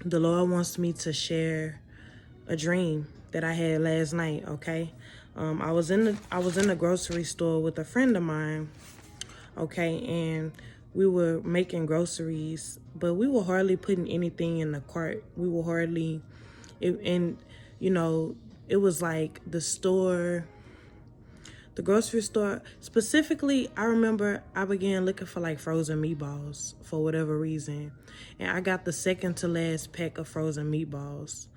the Lord wants me to share a dream that I had last night, okay? I was in the grocery store with a friend of mine, okay, and we were making groceries, but we were hardly putting anything in the cart. We were hardly, and you know, it was like the grocery store specifically. I remember I began looking for like frozen meatballs for whatever reason, and I got the second to last pack of frozen meatballs,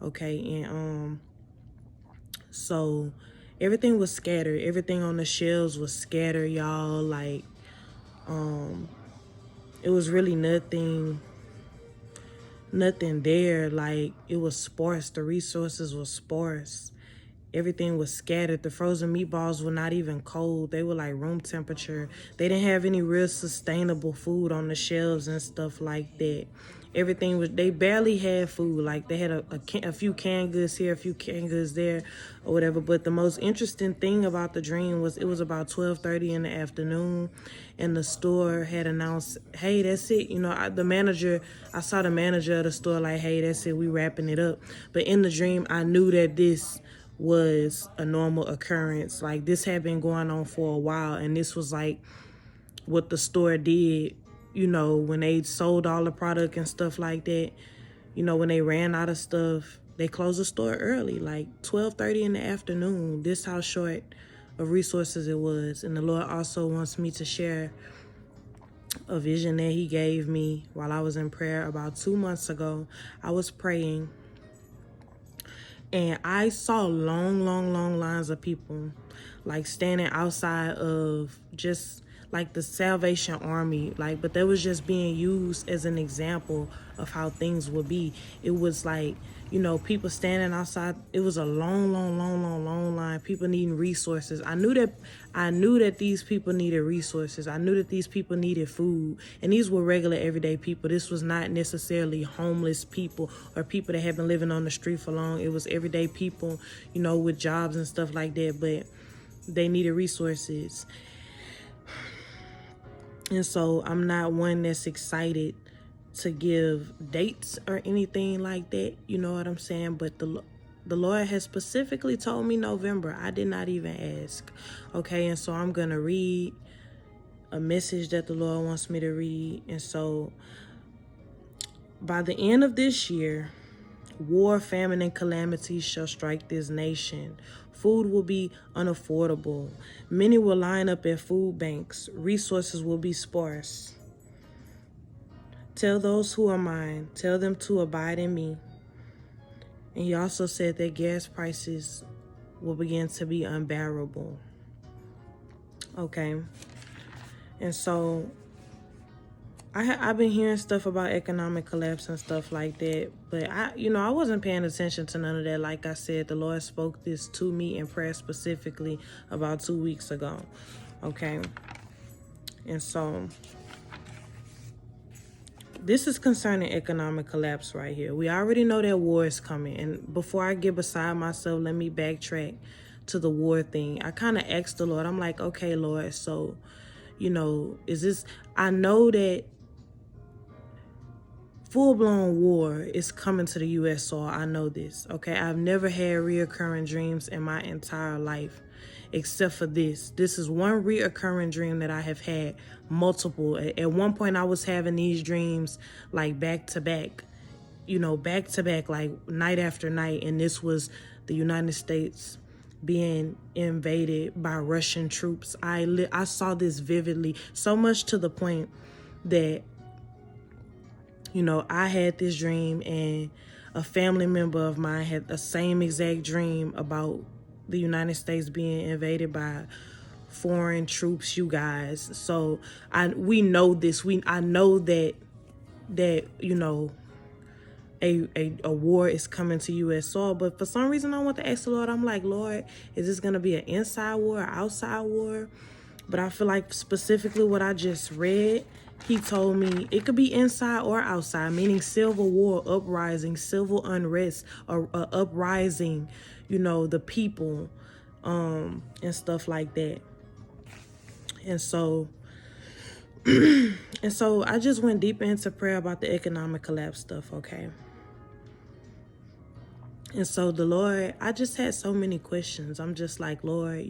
okay, and so everything was scattered. Everything on the shelves was scattered, y'all. Like, it was really nothing there. Like, it was sparse. The resources were sparse. Everything was scattered. The frozen meatballs were not even cold. They were like room temperature. They didn't have any real sustainable food on the shelves and stuff like that. Everything was, they barely had food. Like, they had a few canned goods here, a few canned goods there, or whatever. But the most interesting thing about the dream was it was about 12:30 in the afternoon, and the store had announced, hey, that's it. You know, I saw the manager of the store like, hey, that's it, we wrapping it up. But in the dream, I knew that this was a normal occurrence. Like, this had been going on for a while, and this was like what the store did, you know, when they sold all the product and stuff like that. You know, when they ran out of stuff, they closed the store early, like 12:30 in the afternoon. This how short of resources it was. And the Lord also wants me to share a vision that he gave me while I was in prayer about 2 months ago. I was praying, and I saw long lines of people, like standing outside of just like the Salvation Army, like, but that was just being used as an example of how things would be. It was like, you know, people standing outside. It was a long line. People needing resources. I knew that these people needed resources. I knew that these people needed food. And these were regular everyday people. This was not necessarily homeless people or people that had been living on the street for long. It was everyday people, you know, with jobs and stuff like that, but they needed resources. And so I'm not one that's excited to give dates or anything like that. You know what I'm saying? But the Lord has specifically told me November. I did not even ask. Okay, and so I'm going to read a message that the Lord wants me to read. And so by the end of this year, war, famine, and calamities shall strike this nation. Food will be unaffordable. Many will line up at food banks. Resources will be sparse. Tell those who are mine, tell them to abide in me. And he also said that gas prices will begin to be unbearable. Okay. And so I've been hearing stuff about economic collapse and stuff like that, but I wasn't paying attention to none of that. Like I said, the Lord spoke this to me in prayer specifically about 2 weeks ago. Okay. And so this is concerning economic collapse right here. We already know that war is coming. And before I get beside myself, let me backtrack to the war thing. I kind of asked the Lord, I'm like, okay, Lord, so, you know, I know that full-blown war is coming to the U.S. soil. I know this, okay? I've never had reoccurring dreams in my entire life except for this. This is one reoccurring dream that I have had multiple. At one point, I was having these dreams like back to back, like night after night. And this was the United States being invaded by Russian troops. I saw this vividly, so much to the point that, you know, I had this dream and a family member of mine had the same exact dream about the United States being invaded by foreign troops, you guys. So we know this. I know that you know, a war is coming to U.S. soil. But for some reason, I want to ask the Lord. I'm like, Lord, is this gonna be an inside war or outside war? But I feel like specifically what I just read, he told me it could be inside or outside, meaning civil war, uprising, civil unrest, or uprising, you know, the people, and stuff like that. And so, and so I just went deeper into prayer about the economic collapse stuff, okay? And so the Lord, I just had so many questions. I'm just like, Lord,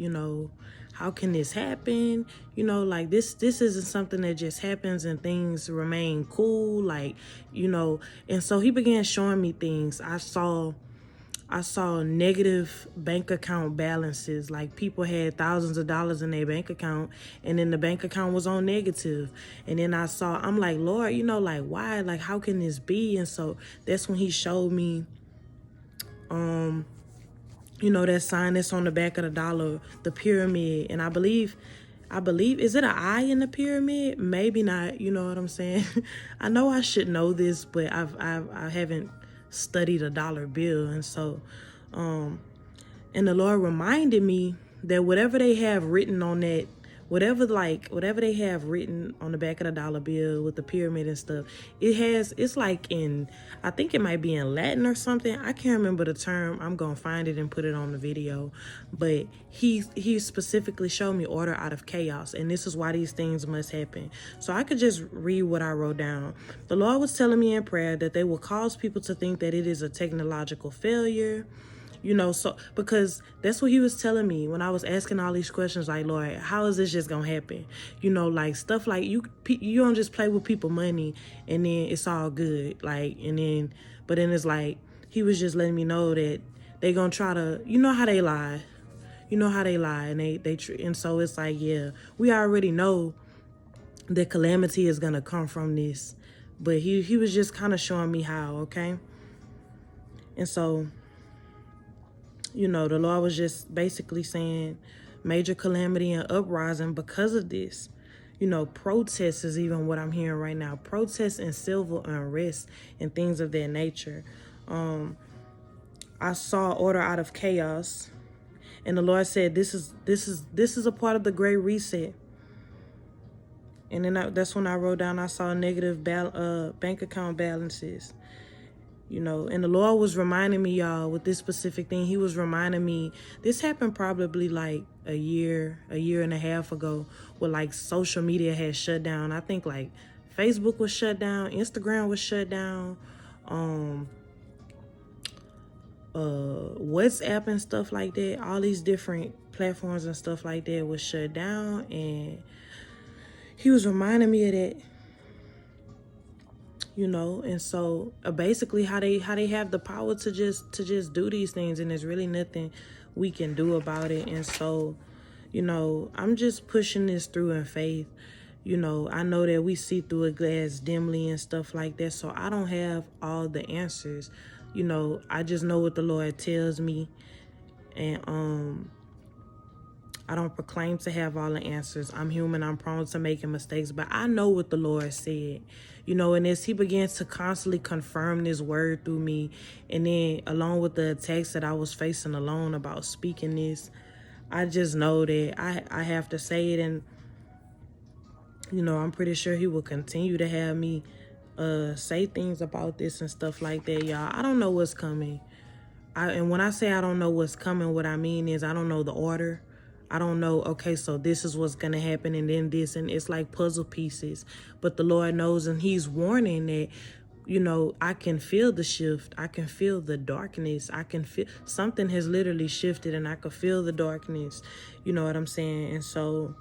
how can this happen? Like this isn't something that just happens and things remain cool. Like, and so he began showing me things. I saw negative bank account balances. Like people had thousands of dollars in their bank account and then the bank account was on negative. And then I'm like, Lord, like why? Like how can this be? And so that's when he showed me that sign that's on the back of the dollar, the pyramid. And I believe, is it an eye in the pyramid? Maybe not. You know what I'm saying? I know I should know this, but I haven't studied a dollar bill. And so, and the Lord reminded me that whatever they have written on that, whatever they have written on the back of the dollar bill with the pyramid and stuff, it's like I think it might be in Latin or something. I can't remember the term. I'm gonna find it and put it on the video. But he specifically showed me order out of chaos, and this is why these things must happen. So I could just read what I wrote down. The Lord was telling me in prayer that they will cause people to think that it is a technological failure. So because that's what he was telling me when I was asking all these questions, like, Lord, how is this just gonna happen? Like stuff like you don't just play with people money and then it's all good. Like, but then it's like, he was just letting me know that they gonna try to, how they lie, and so it's like, yeah, we already know that calamity is gonna come from this, but he was just kind of showing me how, okay? And so, the Lord was just basically saying major calamity and uprising because of this. Protests is even what I'm hearing right now. Protests and civil unrest and things of that nature. I saw order out of chaos, and the Lord said, "This is a part of the Great Reset." And then that's when I wrote down, I saw negative bank account balances. And the Lord was reminding me, y'all, with this specific thing, he was reminding me, this happened probably like a year and a half ago, where like social media had shut down. I think like Facebook was shut down, Instagram was shut down, WhatsApp and stuff like that. All these different platforms and stuff like that was shut down, and he was reminding me of that. And so basically how they have the power to just do these things, and there's really nothing we can do about it. And so, I'm just pushing this through in faith. I know that we see through a glass dimly and stuff like that, so I don't have all the answers. I just know what the Lord tells me, and I don't proclaim to have all the answers. I'm human. I'm prone to making mistakes, but I know what the Lord said, and as he begins to constantly confirm this word through me, and then along with the attacks that I was facing alone about speaking this, I just know that I have to say it. And, I'm pretty sure he will continue to have me say things about this and stuff like that, y'all. I don't know what's coming. And when I say I don't know what's coming, what I mean is I don't know the order. I don't know, okay, so this is what's going to happen, and then this, and it's like puzzle pieces. But the Lord knows, and he's warning that, I can feel the shift. I can feel the darkness. I can feel something has literally shifted, and I can feel the darkness. You know what I'm saying? And so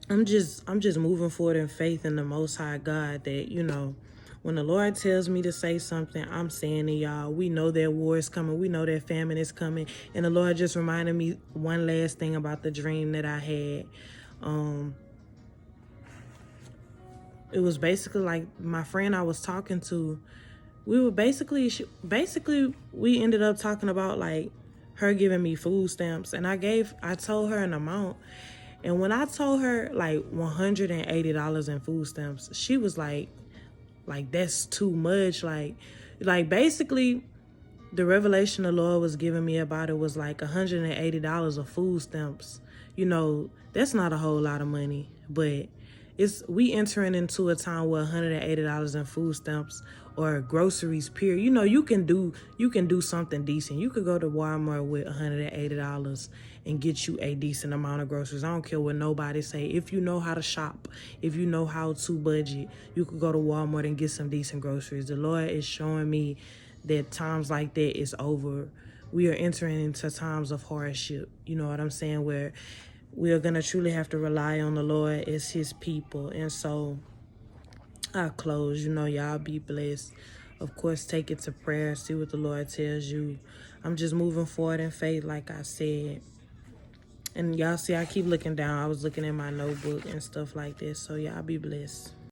I'm just moving forward in faith in the Most High God that, when the Lord tells me to say something, I'm saying it, y'all. We know that war is coming. We know that famine is coming. And the Lord just reminded me one last thing about the dream that I had. It was basically like my friend I was talking to. We were basically we ended up talking about like her giving me food stamps, and I told her an amount. And when I told her like $180 in food stamps, she was like that's too much. Like basically the revelation the Lord was giving me about it was like $180 of food stamps. That's not a whole lot of money, but we entering into a time where $180 in food stamps or groceries, period. You can do something decent. You could go to Walmart with $180 and get you a decent amount of groceries. I don't care what nobody say. If you know how to shop, if you know how to budget, you could go to Walmart and get some decent groceries. The Lord is showing me that times like that is over. We are entering into times of hardship. You know what I'm saying? Where we are going to truly have to rely on the Lord as his people. And so I close. You know, y'all be blessed. Of course, take it to prayer. See what the Lord tells you. I'm just moving forward in faith, like I said. And y'all see, I keep looking down. I was looking in my notebook and stuff like this. So y'all be blessed.